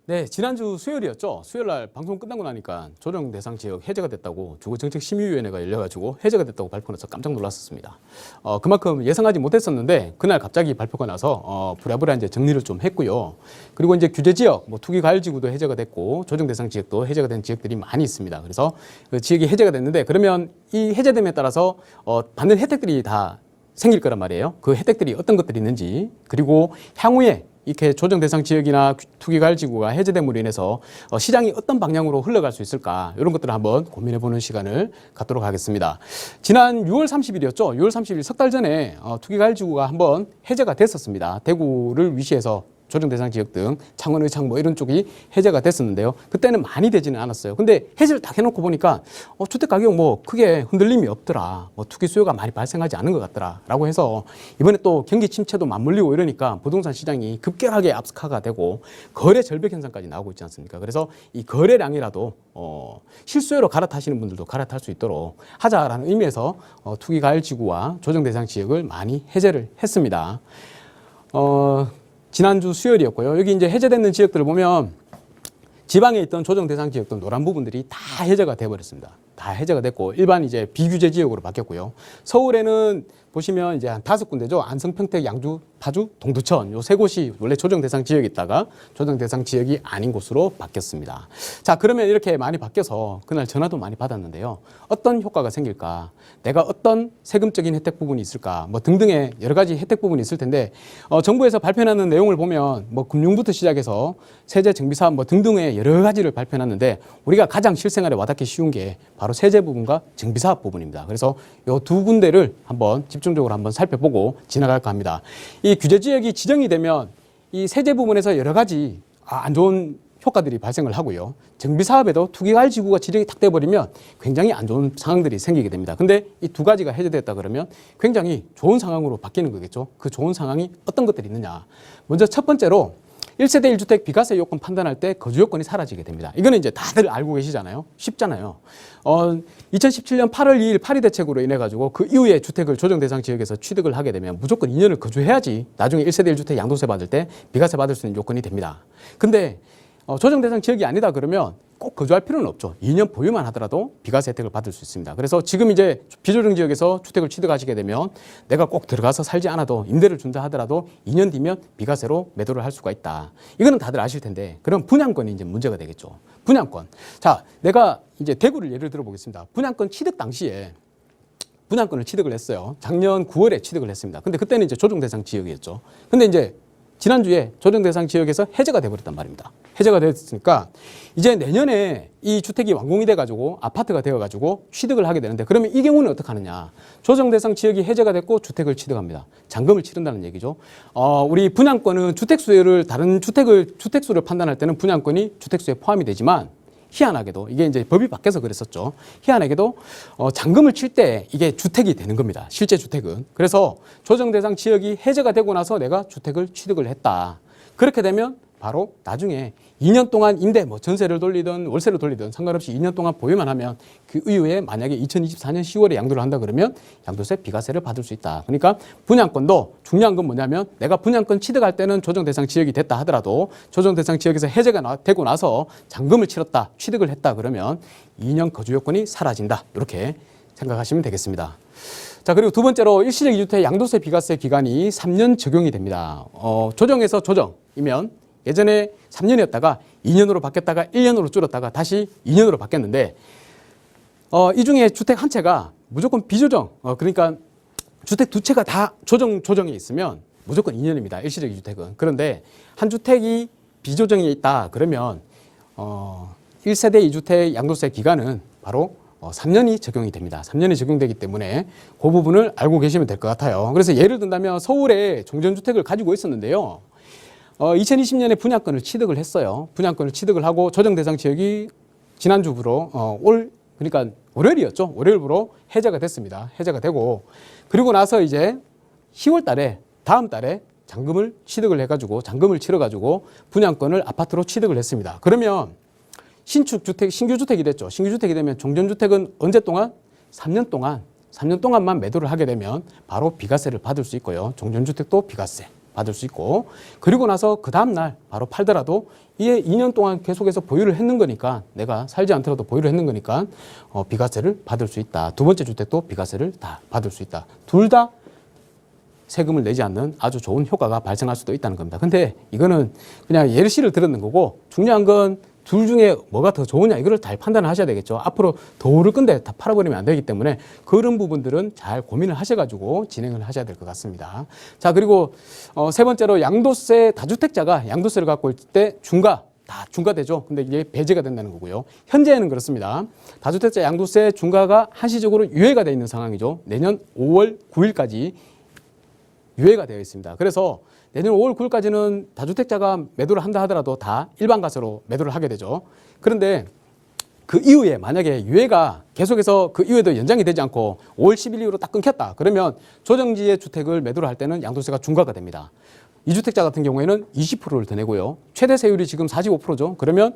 네, 지난주 수요일이었죠. 수요일 날 방송 끝나고 나니까 조정 대상 지역 해제가 됐다고 주거정책심의위원회가 열려가지고 해제가 됐다고 발표 나서 깜짝 놀랐었습니다. 그만큼 예상하지 못했었는데 그날 갑자기 발표가 나서 부랴부랴 이제 정리를 좀 했고요. 그리고 이제 규제 지역, 뭐 투기과열지구도 해제가 됐고 조정 대상 지역도 해제가 된 지역들이 많이 있습니다. 그래서 그 지역이 해제가 됐는데 그러면 이 해제됨에 따라서 받는 혜택들이 다 생길 거란 말이에요. 그 혜택들이 어떤 것들이 있는지, 그리고 향후에 이렇게 조정 대상 지역이나 투기과열지구가 해제됨으로 인해서 시장이 어떤 방향으로 흘러갈 수 있을까, 이런 것들을 한번 고민해보는 시간을 갖도록 하겠습니다. 지난 6월 30일이었죠. 6월 30일 석 달 전에 투기과열지구가 한번 해제가 됐었습니다. 대구를 위시해서 조정 대상 지역 등 창원, 의창 뭐 이런 쪽이 해제가 됐었는데요. 그때는 많이 되지는 않았어요. 근데 해제를 딱 해놓고 보니까 주택 가격 뭐 크게 흔들림이 없더라. 뭐 투기 수요가 많이 발생하지 않은 것 같더라. 라고 해서 이번에 또 경기 침체도 맞물리고 이러니까 부동산 시장이 급격하게 압축화가 되고 거래 절벽 현상까지 나오고 있지 않습니까? 그래서 이 거래량이라도 실수요로 갈아타시는 분들도 갈아탈 수 있도록 하자라는 의미에서 투기과열지구와 조정 대상 지역을 많이 해제를 했습니다. 지난주 수요일이었고요. 여기 이제 해제되는 지역들을 보면 지방에 있던 조정 대상 지역도 노란 부분들이 다 해제가 돼버렸습니다. 다 해제가 됐고 일반 이제 비규제 지역으로 바뀌었고요. 서울에는 보시면 이제 한 5군데죠. 안성, 평택, 양주, 파주, 동두천 요 3곳이 원래 조정 대상 지역에 있다가 조정 대상 지역이 아닌 곳으로 바뀌었습니다. 자, 그러면 이렇게 많이 바뀌어서 그날 전화도 많이 받았는데요. 어떤 효과가 생길까? 내가 어떤 세금적인 혜택 부분이 있을까? 뭐 등등의 여러 가지 혜택 부분이 있을 텐데 정부에서 발표하는 내용을 보면 뭐 금융부터 시작해서 세제, 정비사업 뭐 등등의 여러 가지를 발표했는데 우리가 가장 실생활에 와닿기 쉬운 게 바로 세제 부분과 정비사업 부분입니다. 그래서 이 두 군데를 한번 집중적으로 한번 살펴보고 지나갈까 합니다. 이 규제 지역이 지정이 되면 이 세제 부분에서 여러 가지 안 좋은 효과들이 발생을 하고요. 정비 사업에도 투기과열지구가 지정이 탁 돼버리면 굉장히 안 좋은 상황들이 생기게 됩니다. 근데 이 두 가지가 해제됐다 그러면 굉장히 좋은 상황으로 바뀌는 거겠죠. 그 좋은 상황이 어떤 것들이 있느냐. 먼저 첫 번째로 1세대 1주택 비과세 요건 판단할 때 거주 요건이 사라지게 됩니다. 이거는 이제 다들 알고 계시잖아요. 쉽잖아요. 2017년 8월 2일 파리 대책으로 인해 가지고 그 이후에 주택을 조정 대상 지역에서 취득을 하게 되면 무조건 2년을 거주해야지 나중에 1세대 1주택 양도세 받을 때 비과세 받을 수 있는 요건이 됩니다. 근데 조정 대상 지역이 아니다 그러면 꼭 거주할 필요는 없죠. 2년 보유만 하더라도 비과세 혜택을 받을 수 있습니다. 그래서 지금 이제 비조정 지역에서 주택을 취득하시게 되면 내가 꼭 들어가서 살지 않아도 임대를 준다 하더라도 2년 뒤면 비과세로 매도를 할 수가 있다. 이거는 다들 아실 텐데 그럼 분양권이 이제 문제가 되겠죠. 분양권. 자, 내가 이제 대구를 예를 들어 보겠습니다. 분양권 취득 당시에 분양권을 취득을 했어요. 작년 9월에 취득을 했습니다. 근데 그때는 이제 조정 대상 지역이었죠. 근데 이제 지난주에 조정 대상 지역에서 해제가 돼버렸단 말입니다. 해제가 됐으니까 이제 내년에 이 주택이 완공이 돼가지고 아파트가 되어가지고 취득을 하게 되는데 그러면 이 경우는 어떻게 하느냐. 조정 대상 지역이 해제가 됐고 주택을 취득합니다. 잔금을 치른다는 얘기죠. 우리 분양권은 주택수를 다른 주택수를 판단할 때는 분양권이 주택수에 포함이 되지만 희한하게도 이게 이제 법이 바뀌어서 그랬었죠. 희한하게도 잔금을 칠 때 이게 주택이 되는 겁니다. 실제 주택은. 그래서 조정 대상 지역이 해제가 되고 나서 내가 주택을 취득을 했다. 그렇게 되면 바로 나중에 2년 동안 임대, 뭐 전세를 돌리든 월세를 돌리든 상관없이 2년 동안 보유만 하면 그 이후에 만약에 2024년 10월에 양도를 한다 그러면 양도세 비과세를 받을 수 있다. 그러니까 분양권도 중요한 건 뭐냐면 내가 분양권 취득할 때는 조정 대상 지역이 됐다 하더라도 조정 대상 지역에서 해제가 되고 나서 잔금을 치렀다, 취득을 했다 그러면 2년 거주 요건이 사라진다. 이렇게 생각하시면 되겠습니다. 자, 그리고 두 번째로 일시적 2주택 양도세 비과세 기간이 3년 적용이 됩니다. 조정에서 조정이면 예전에 3년이었다가 2년으로 바뀌었다가 1년으로 줄었다가 다시 2년으로 바뀌었는데 이 중에 주택 한 채가 무조건 비조정, 그러니까 주택 두 채가 다 조정에 있으면 무조건 2년입니다. 일시적 2주택은. 그런데 한 주택이 비조정에 있다 그러면 1세대 2주택 양도세 기간은 바로 3년이 적용이 됩니다. 3년이 적용되기 때문에 그 부분을 알고 계시면 될 것 같아요. 그래서 예를 든다면 서울에 종전주택을 가지고 있었는데요. 2020년에 분양권을 취득을 했어요. 분양권을 취득을 하고 조정 대상 지역이 지난주부로 그러니까 월요일이었죠. 월요일부로 해제가 됐습니다. 해제가 되고 그리고 나서 이제 10월 달에 다음 달에 잔금을 취득을 해가지고 잔금을 치러가지고 분양권을 아파트로 취득을 했습니다. 그러면 신축 주택, 신규 주택이 됐죠. 신규 주택이 되면 종전주택은 언제 동안? 3년 동안만 매도를 하게 되면 바로 비과세를 받을 수 있고요. 종전주택도 비과세 받을 수 있고, 그리고 나서 그 다음날 바로 팔더라도 이게 2년 동안 계속해서 보유를 했는 거니까, 내가 살지 않더라도 보유를 했는 거니까 비과세를 받을 수 있다. 두 번째 주택도 비과세를 다 받을 수 있다. 둘 다 세금을 내지 않는 아주 좋은 효과가 발생할 수도 있다는 겁니다. 근데 이거는 그냥 예시를 들었는 거고, 중요한 건 둘 중에 뭐가 더 좋으냐 이거를 잘 판단을 하셔야 되겠죠. 앞으로 더 오를 건데 다 팔아버리면 안 되기 때문에 그런 부분들은 잘 고민을 하셔가지고 진행을 하셔야 될 것 같습니다. 자, 그리고 세 번째로 양도세, 다주택자가 양도세를 갖고 있을 때 중과 다 중과되죠. 근데 이게 배제가 된다는 거고요. 현재는 그렇습니다. 다주택자 양도세 중과가 한시적으로 유예가 되어 있는 상황이죠. 내년 5월 9일까지 유예가 되어 있습니다. 그래서 내년 5월 9일까지는 다주택자가 매도를 한다 하더라도 다 일반과세로 매도를 하게 되죠. 그런데 그 이후에 만약에 유예가 계속해서 그 이후에도 연장이 되지 않고 5월 10일 이후로 딱 끊겼다. 그러면 조정지의 주택을 매도를 할 때는 양도세가 중과가 됩니다. 2주택자 같은 경우에는 20%를 더 내고요. 최대 세율이 지금 45%죠. 그러면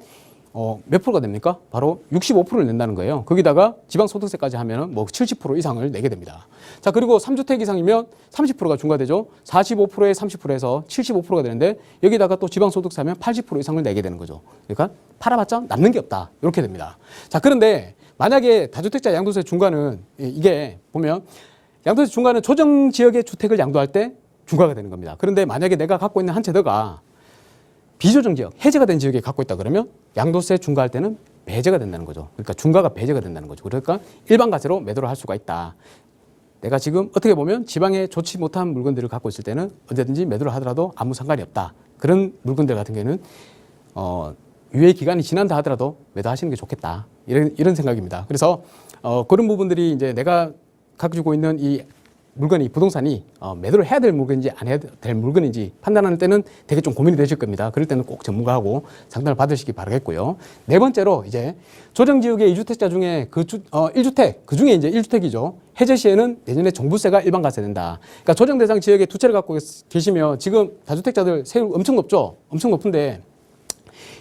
몇 프로가 됩니까? 바로 65%를 낸다는 거예요. 거기다가 지방소득세까지 하면 뭐 70% 이상을 내게 됩니다. 자, 그리고 3주택 이상이면 30%가 중과되죠. 45%에 30%에서 75%가 되는데 여기다가 또 지방소득세 하면 80% 이상을 내게 되는 거죠. 그러니까 팔아봤자 남는 게 없다. 이렇게 됩니다. 자, 그런데 만약에 다주택자 양도세 중과는 이게 보면 양도세 중과는 조정지역의 주택을 양도할 때 중과가 되는 겁니다. 그런데 만약에 내가 갖고 있는 한 채더가 비조정 지역, 해제가 된 지역에 갖고 있다 그러면 양도세 중과할 때는 배제가 된다는 거죠. 그러니까 중과가 배제가 된다는 거죠. 그러니까 일반 과세로 매도를 할 수가 있다. 내가 지금 어떻게 보면 지방에 좋지 못한 물건들을 갖고 있을 때는 언제든지 매도를 하더라도 아무 상관이 없다. 그런 물건들 같은 경우는 유예 기간이 지난다 하더라도 매도하시는 게 좋겠다. 이런 생각입니다. 그래서 그런 부분들이 이제 내가 가지고 있는 이 물건이 부동산이 매도를 해야 될 물건인지 안 해야 될 물건인지 판단하는 때는 되게 좀 고민이 되실 겁니다. 그럴 때는 꼭 전문가하고 상담을 받으시기 바라겠고요. 네 번째로 이제 조정지역의 2주택자 중에 1주택, 그 중에 이제 1주택이죠. 해제 시에는 내년에 종부세가 일반 과세된다. 그러니까 조정 대상 지역에 두 채를 갖고 계시면 지금 다주택자들 세율 엄청 높죠. 엄청 높은데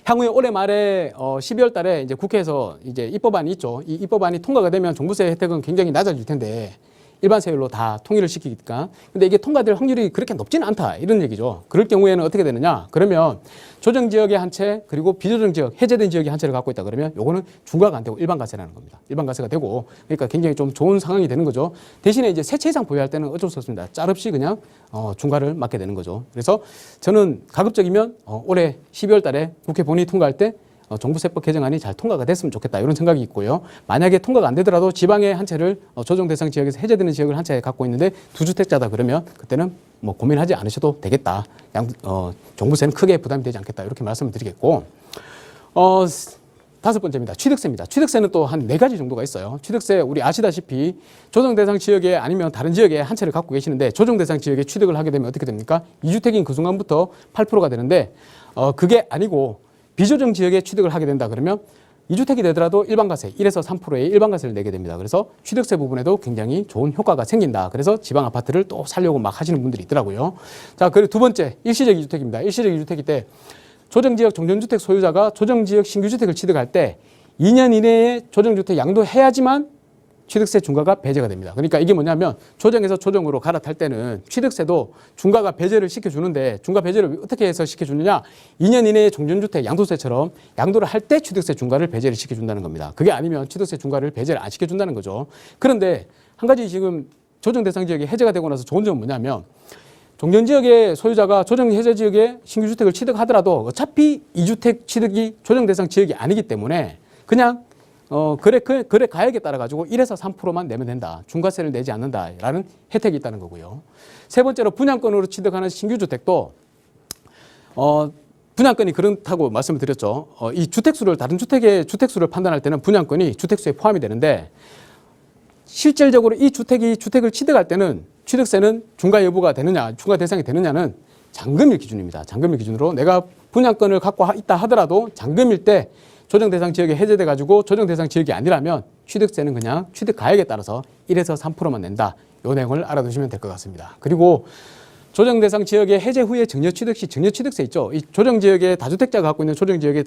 향후에 올해 말에 12월 달에 이제 국회에서 이제 입법안이 있죠. 이 입법안이 통과가 되면 종부세 혜택은 굉장히 낮아질 텐데 일반 세율로 다 통일을 시키니까. 근데 이게 통과될 확률이 그렇게 높지는 않다. 이런 얘기죠. 그럴 경우에는 어떻게 되느냐? 그러면 조정 지역의 한 채, 그리고 비조정 지역, 해제된 지역의 한 채를 갖고 있다 그러면 요거는 중과가 안 되고 일반 과세라는 겁니다. 일반 과세가 되고, 그러니까 굉장히 좀 좋은 상황이 되는 거죠. 대신에 이제 세 채 이상 보유할 때는 어쩔 수 없습니다. 짤 없이 그냥 중과를 맞게 되는 거죠. 그래서 저는 가급적이면 올해 12월 달에 국회 본회의 통과할 때 종부세법 개정안이 잘 통과가 됐으면 좋겠다 이런 생각이 있고요. 만약에 통과가 안 되더라도 지방의 한 채를 조정 대상 지역에서 해제되는 지역을 한 채 갖고 있는데 두 주택자다 그러면 그때는 뭐 고민하지 않으셔도 되겠다. 종부세는 크게 부담이 되지 않겠다 이렇게 말씀을 드리겠고, 다섯 번째입니다. 취득세입니다. 취득세는 또 한 4가지 정도가 있어요. 취득세 우리 아시다시피 조정 대상 지역에 아니면 다른 지역에 한 채를 갖고 계시는데 조정 대상 지역에 취득을 하게 되면 어떻게 됩니까? 2주택인 그 순간부터 8%가 되는데 그게 아니고 비조정 지역에 취득을 하게 된다 그러면 2주택이 되더라도 일반과세 1에서 3%의 일반과세를 내게 됩니다. 그래서 취득세 부분에도 굉장히 좋은 효과가 생긴다. 그래서 지방 아파트를 또 살려고 막 하시는 분들이 있더라고요. 자, 그리고 두 번째 일시적 2주택입니다. 일시적 2주택일 때 조정지역 종전주택 소유자가 조정지역 신규주택을 취득할 때 2년 이내에 조정주택 양도해야지만 취득세 중과가 배제가 됩니다. 그러니까 이게 뭐냐면 조정에서 조정으로 갈아탈 때는 취득세도 중과가 배제를 시켜주는데 중과 배제를 어떻게 해서 시켜주느냐, 2년 이내에 종전주택 양도세처럼 양도를 할 때 취득세 중과를 배제를 시켜준다는 겁니다. 그게 아니면 취득세 중과를 배제를 안 시켜준다는 거죠. 그런데 한 가지 지금 조정 대상 지역이 해제가 되고 나서 좋은 점은 뭐냐면 종전지역의 소유자가 조정 해제 지역에 신규주택을 취득하더라도 어차피 2주택 취득이 조정 대상 지역이 아니기 때문에 그냥 거래 가액에 따라 가지고 1에서 3%만 내면 된다. 중과세를 내지 않는다라는 혜택이 있다는 거고요. 세 번째로 분양권으로 취득하는 신규주택도 분양권이 그렇다고 말씀을 드렸죠. 이 주택수를 다른 주택의 주택수를 판단할 때는 분양권이 주택수에 포함이 되는데 실질적으로 이 주택을 취득할 때는 취득세는 중과 여부가 되느냐, 중과 대상이 되느냐는 잔금일 기준입니다. 잔금일 기준으로 내가 분양권을 갖고 있다 하더라도 잔금일 때 조정 대상 지역에 해제돼 가지고 조정 대상 지역이 아니라면 취득세는 그냥 취득 가액에 따라서 1에서 3%만 낸다. 이 내용을 알아두시면 될 것 같습니다. 그리고 조정 대상 지역의 해제 후에 증여 취득 시 증여 취득세 있죠. 이 조정 지역에 다주택자가 갖고 있는 조정 지역의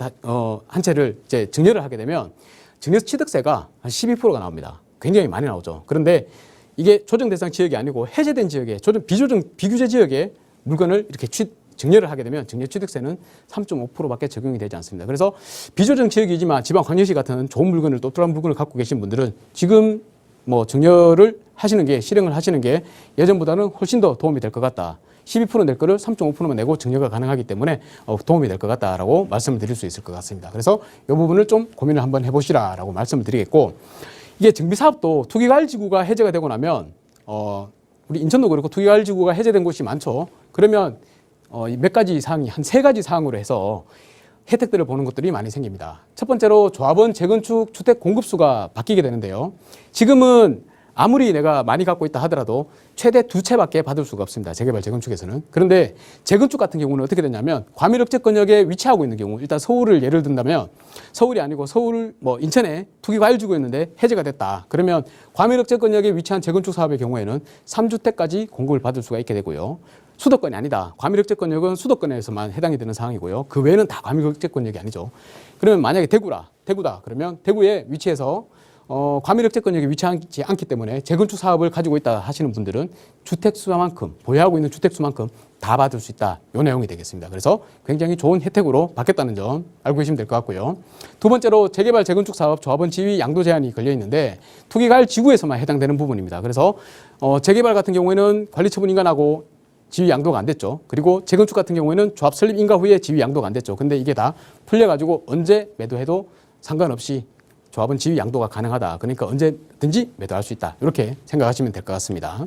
한 채를 이제 증여를 하게 되면 증여 취득세가 한 12%가 나옵니다. 굉장히 많이 나오죠. 그런데 이게 조정 대상 지역이 아니고 해제된 지역에 비규제 지역에 물건을 이렇게 증여를 하게 되면 증여취득세는 3.5%밖에 적용이 되지 않습니다. 그래서 비조정 지역이지만 지방광역시 같은 좋은 물건을 또렷한 물건을 갖고 계신 분들은 지금 뭐 증여를 하시는 게 실행을 하시는 게 예전보다는 훨씬 더 도움이 될 것 같다. 12% 낼 거를 3.5%만 내고 증여가 가능하기 때문에 도움이 될 것 같다라고 말씀을 드릴 수 있을 것 같습니다. 그래서 이 부분을 좀 고민을 한번 해보시라라고 말씀을 드리겠고, 이게 정비사업도 투기과열지구가 해제가 되고 나면 우리 인천도 그렇고 투기과열지구가 해제된 곳이 많죠. 그러면 몇 가지 사항이 한 3가지 사항으로 해서 혜택들을 보는 것들이 많이 생깁니다. 첫 번째로 조합원 재건축 주택 공급수가 바뀌게 되는데요. 지금은 아무리 내가 많이 갖고 있다 하더라도 최대 2채밖에 받을 수가 없습니다. 재개발 재건축에서는. 그런데 재건축 같은 경우는 어떻게 되냐면 과밀억제권역에 위치하고 있는 경우, 일단 서울을 예를 든다면 서울이 아니고 서울 인천에 투기과열지구였는데 해제가 됐다. 그러면 과밀억제권역에 위치한 재건축 사업의 경우에는 3주택까지 공급을 받을 수가 있게 되고요. 수도권이 아니다. 과밀억제권역은 수도권에서만 해당이 되는 상황이고요. 그 외에는 다 과밀억제권역이 아니죠. 그러면 만약에 대구다. 그러면 대구에 위치해서 과밀억제권역에 위치하지 않기 때문에 재건축 사업을 가지고 있다 하시는 분들은 주택수만큼, 보유하고 있는 주택수만큼 다 받을 수 있다. 이 내용이 되겠습니다. 그래서 굉장히 좋은 혜택으로 바뀌었다는 점 알고 계시면 될 것 같고요. 두 번째로 재개발 재건축 사업 조합원 지위 양도 제한이 걸려 있는데 투기과열 지구에서만 해당되는 부분입니다. 그래서 재개발 같은 경우에는 관리처분 인가나고 지위 양도가 안 됐죠. 그리고 재건축 같은 경우에는 조합 설립 인가 후에 지위 양도가 안 됐죠. 근데 이게 다 풀려가지고 언제 매도해도 상관없이 조합은 지위 양도가 가능하다. 그러니까 언제든지 매도할 수 있다. 이렇게 생각하시면 될 것 같습니다.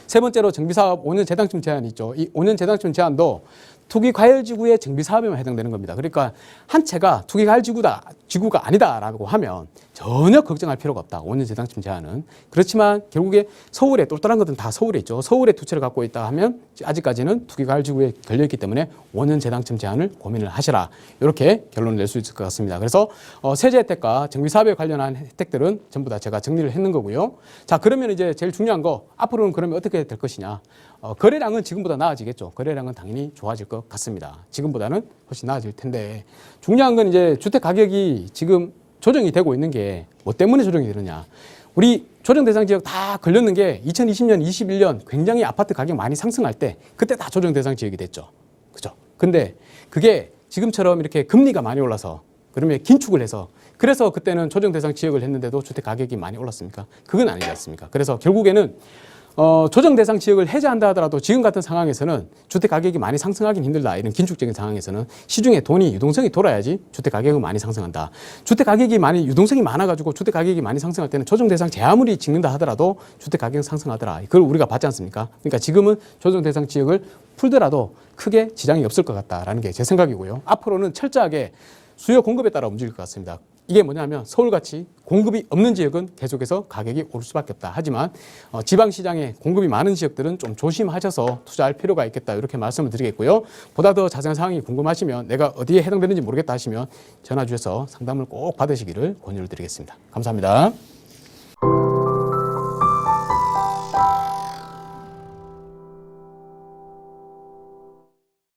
세 번째로 정비사업 5년 재당첨 제한이 있죠. 이 5년 재당첨 제한도 투기과열지구의 정비사업에만 해당되는 겁니다. 그러니까 한 채가 투기과열지구가 아니다라고 하면 전혀 걱정할 필요가 없다. 5년 재당첨 제한은. 그렇지만 결국에 서울에 똘똘한 것들은 다 서울에 있죠. 서울에 2채를 갖고 있다 하면 아직까지는 투기과열지구에 걸려있기 때문에 5년 재당첨 제한을 고민을 하시라. 이렇게 결론을 낼 수 있을 것 같습니다. 그래서 세제 혜택과 정비사업에 관련한 혜택들은 전부 다 제가 정리를 했는 거고요. 자, 그러면 이제 제일 중요한 거, 앞으로는 그러면 어떻게 될 것이냐. 거래량은 지금보다 나아지겠죠. 거래량은 당연히 좋아질 것 같습니다. 지금보다는 훨씬 나아질 텐데, 중요한 건 이제 주택 가격이 지금 조정이 되고 있는 게 뭐 때문에 조정이 되느냐. 우리 조정 대상 지역 다 걸렸는 게 2020년, 21년 굉장히 아파트 가격 많이 상승할 때 그때 다 조정 대상 지역이 됐죠. 그죠? 근데 그게 지금처럼 이렇게 금리가 많이 올라서 그러면 긴축을 해서 그래서 그때는 조정 대상 지역을 했는데도 주택 가격이 많이 올랐습니까? 그건 아니지 않습니까? 그래서 결국에는 조정 대상 지역을 해제한다 하더라도 지금 같은 상황에서는 주택 가격이 많이 상승하기는 힘들다. 이런 긴축적인 상황에서는 시중에 돈이 유동성이 돌아야지 주택 가격은 많이 상승한다. 주택 가격이 많이 유동성이 많아가지고 주택 가격이 많이 상승할 때는 조정 대상 제한물이 찍는다 하더라도 주택 가격은 상승하더라. 그걸 우리가 봤지 않습니까? 그러니까 지금은 조정 대상 지역을 풀더라도 크게 지장이 없을 것 같다라는 게 제 생각이고요. 앞으로는 철저하게 수요 공급에 따라 움직일 것 같습니다. 이게 뭐냐면 서울같이 공급이 없는 지역은 계속해서 가격이 오를 수밖에 없다. 하지만 지방시장에 공급이 많은 지역들은 좀 조심하셔서 투자할 필요가 있겠다. 이렇게 말씀을 드리겠고요. 보다 더 자세한 사항이 궁금하시면 내가 어디에 해당되는지 모르겠다 하시면 전화 주셔서 상담을 꼭 받으시기를 권유를 드리겠습니다. 감사합니다.